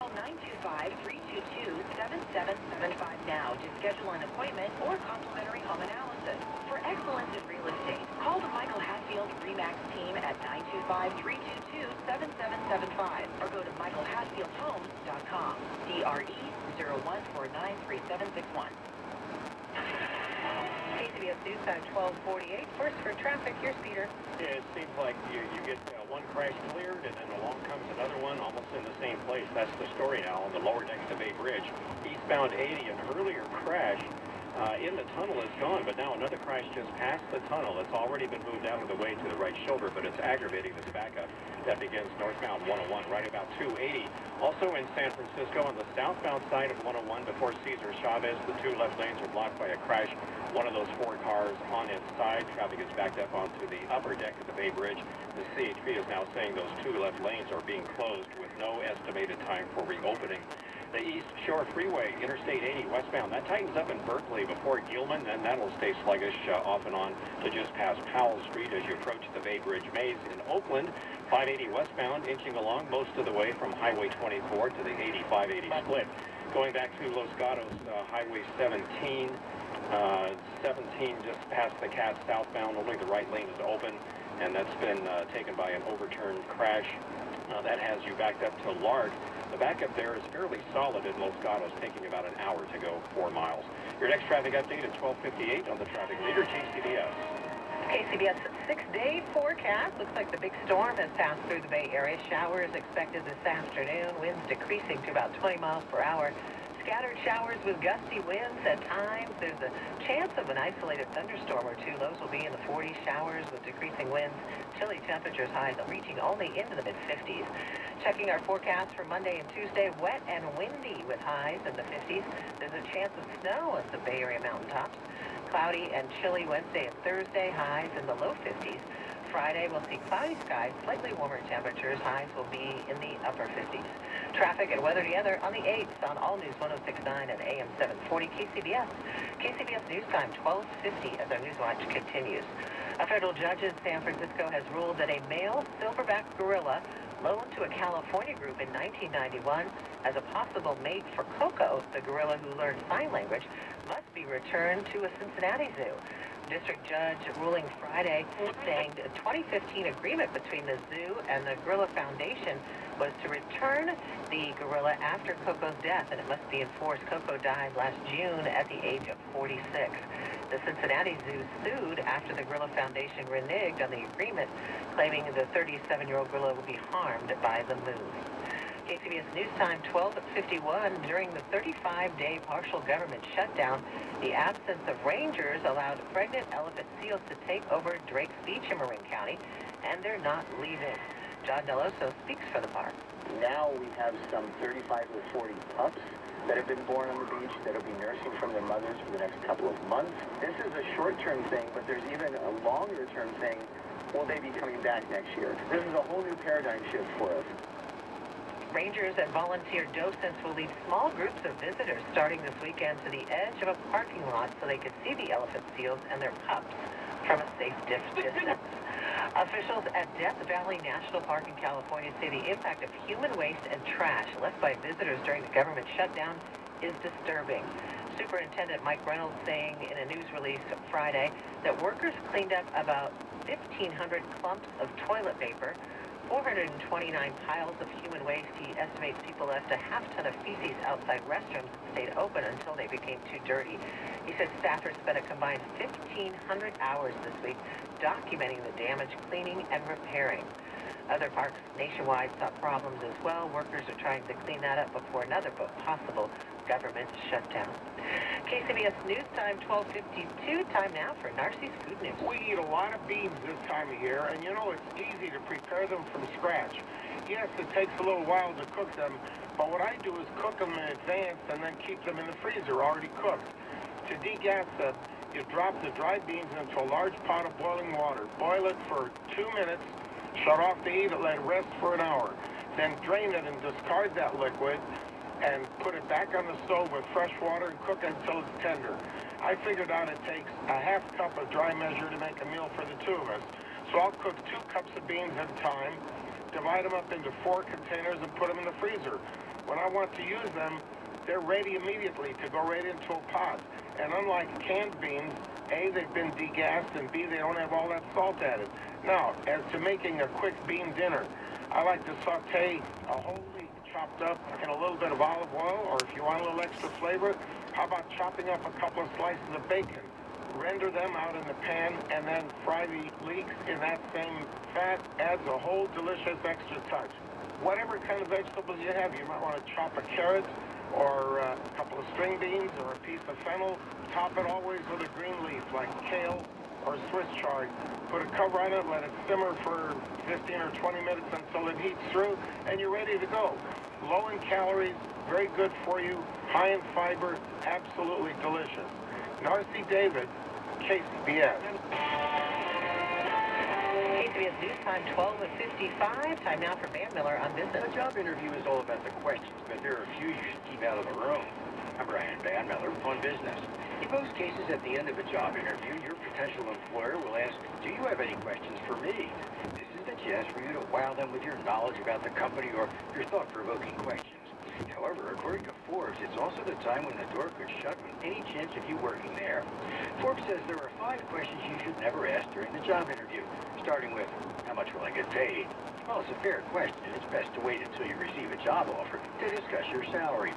Call 925-322-7775 now to schedule an appointment or complimentary home analysis. For excellence in real estate, call the Michael Hatfield RE/MAX team at 925-322-7775 or go to michaelhatfieldhomes.com. DRE 01493761. KCBS News Time 1248. First for traffic, here's Peter. Yeah, it seems like you get one crash cleared, and then along comes another one almost in the same place. That's the story now on the lower deck of the Bay Bridge. Eastbound 80, an earlier crash in the tunnel is gone, but now another crash just past the tunnel. It's already been moved out of the way to the right shoulder, but it's aggravating this backup that begins northbound 101 right about 280. Also in San Francisco on the southbound side of 101 before Cesar Chavez, the two left lanes are blocked by a crash. One of those four cars on its side. Traffic is backed up onto the upper deck of the Bay Bridge. The CHP is now saying those two left lanes are being closed with no estimated time for reopening. The East Shore Freeway, Interstate 80 westbound, that tightens up in Berkeley before Gilman, and that'll stay sluggish off and on to just past Powell Street as you approach the Bay Bridge Maze. In Oakland, 580 westbound, inching along most of the way from Highway 24 to the 8580 split. Going back to Los Gatos, Highway 17, 17 just past the Cat southbound, only the right lane is open, and that's been taken by an overturned crash. That has you backed up to Lark. The backup there is fairly solid in Los Gatos, taking about an hour to go 4 miles. Your next traffic update at 12:58 on the traffic leader, JCTCA. KCBS 6-day forecast. Looks like the big storm has passed through the Bay Area. Showers expected this afternoon. Winds decreasing to about 20 miles per hour. Scattered showers with gusty winds at times. There's a chance of an isolated thunderstorm or two. Lows will be in the 40s. Showers with decreasing winds. Chilly temperatures, highs reaching only into the mid-50s. Checking our forecast for Monday and Tuesday, wet and windy with highs in the 50s. There's a chance of snow at the Bay Area mountaintops. Cloudy and chilly Wednesday and Thursday, highs in the low 50s. Friday, we'll see cloudy skies, slightly warmer temperatures. Highs will be in the upper 50s. Traffic and weather together on the 8th on All News 106.9 and AM 740 KCBS. KCBS News Time 12:50 as our News Watch continues. A federal judge in San Francisco has ruled that a male silverback gorilla loaned to a California group in 1991 as a possible mate for Coco, the gorilla who learned sign language, must be returned to a Cincinnati zoo. District Judge ruling Friday saying the 2015 agreement between the zoo and the Gorilla Foundation was to return the gorilla after Coco's death, and it must be enforced. Coco died last June at the age of 46. The Cincinnati Zoo sued after the Gorilla Foundation reneged on the agreement, claiming the 37-year-old gorilla would be harmed by the move. KCBS News Time 12:51. During the 35-day partial government shutdown, the absence of rangers allowed pregnant elephant seals to take over Drake's Beach in Marin County, and they're not leaving. John Deloso speaks for the park. Now we have some 35 or 40 pups that have been born on the beach that will be nursing from their mothers for the next couple of months. This is a short-term thing, but there's even a longer-term thing. Will they be coming back next year? This is a whole new paradigm shift for us. Rangers and volunteer docents will lead small groups of visitors starting this weekend to the edge of a parking lot so they can see the elephant seals and their pups from a safe distance. Officials at Death Valley National Park in California say the impact of human waste and trash left by visitors during the government shutdown is disturbing. Superintendent Mike Reynolds saying in a news release Friday that workers cleaned up about 1,500 clumps of toilet paper, 429 piles of human waste. He estimates people left a half-ton of feces outside restrooms that stayed open until they became too dirty. He said staffers spent a combined 1,500 hours this week documenting the damage, cleaning, and repairing. Other parks nationwide saw problems as well. Workers are trying to clean that up before another possible government shutdown. KCBS News Time 12:52. Time now for Narcy's Food News. We eat a lot of beans this time of year, and you know it's easy to prepare them from scratch. Yes, it takes a little while to cook them, but what I do is cook them in advance and then keep them in the freezer already cooked. To degas them, you drop the dried beans into a large pot of boiling water. Boil it for 2 minutes, shut off the heat and let it rest for an hour. Then drain it and discard that liquid and put it back on the stove with fresh water and cook it until it's tender. I figured out it takes a half cup of dry measure to make a meal for the two of us. So I'll cook 2 cups of beans at a time, divide them up into 4 containers and put them in the freezer. When I want to use them, they're ready immediately to go right into a pot. And unlike canned beans, A, they've been degassed, and B, they don't have all that salt added. Now, as to making a quick bean dinner, I like to saute a whole leek chopped up in a little bit of olive oil, or if you want a little extra flavor, how about chopping up a couple of slices of bacon? Render them out in the pan, and then fry the leeks in that same fat. Adds a whole delicious extra touch. Whatever kind of vegetables you have, you might want to chop a carrot, or a couple of string beans, or a piece of fennel. Top it always with a green leaf, like kale or Swiss chard. Put a cover on it, let it simmer for 15 or 20 minutes until it heats through, and you're ready to go. Low in calories, very good for you, high in fiber, absolutely delicious. Narcy David, KCBS. KCBS News Time 12:55. Time now for Van Miller on business. A job interview is all about the questions, but there are a few you should keep out of the room. I'm Brian Van Miller on business. In most cases, at the end of a job interview, your potential employer will ask, do you have any questions for me? This is the chance for you to wow them with your knowledge about the company or your thought-provoking questions. However, according to Forbes, it's also the time when the door could shut with any chance of you working there. Forbes says there are 5 questions you should never ask during the job interview, starting with, how much will I get paid? Well, it's a fair question, and it's best to wait until you receive a job offer to discuss your salary.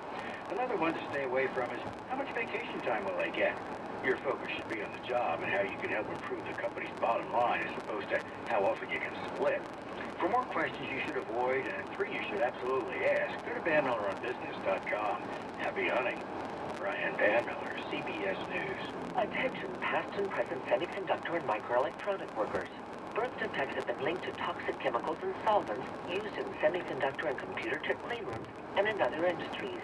Another one to stay away from is, how much vacation time will I get? Your focus should be on the job and how you can help improve the company's bottom line as opposed to how often you can split. For more questions you should avoid and 3 you should absolutely ask, go to VanMillerOnBusiness.com. Happy hunting. Brian Van Miller, CBS News. Attention past and present semiconductor and microelectronic workers. Birth defects have been linked to toxic chemicals and solvents used in semiconductor and computer chip cleanrooms and in other industries.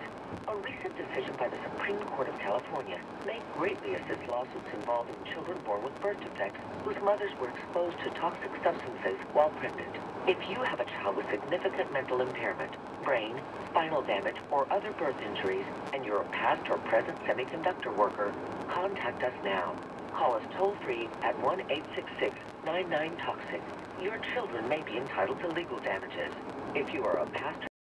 A recent decision by the Supreme Court of California may greatly assist lawsuits involving children born with birth defects whose mothers were exposed to toxic substances while pregnant. If you have a child with significant mental impairment, brain, spinal damage, or other birth injuries, and you're a past or present semiconductor worker, contact us now. Call us toll-free at 1-866-99-TOXIC. Your children may be entitled to legal damages. If you are a past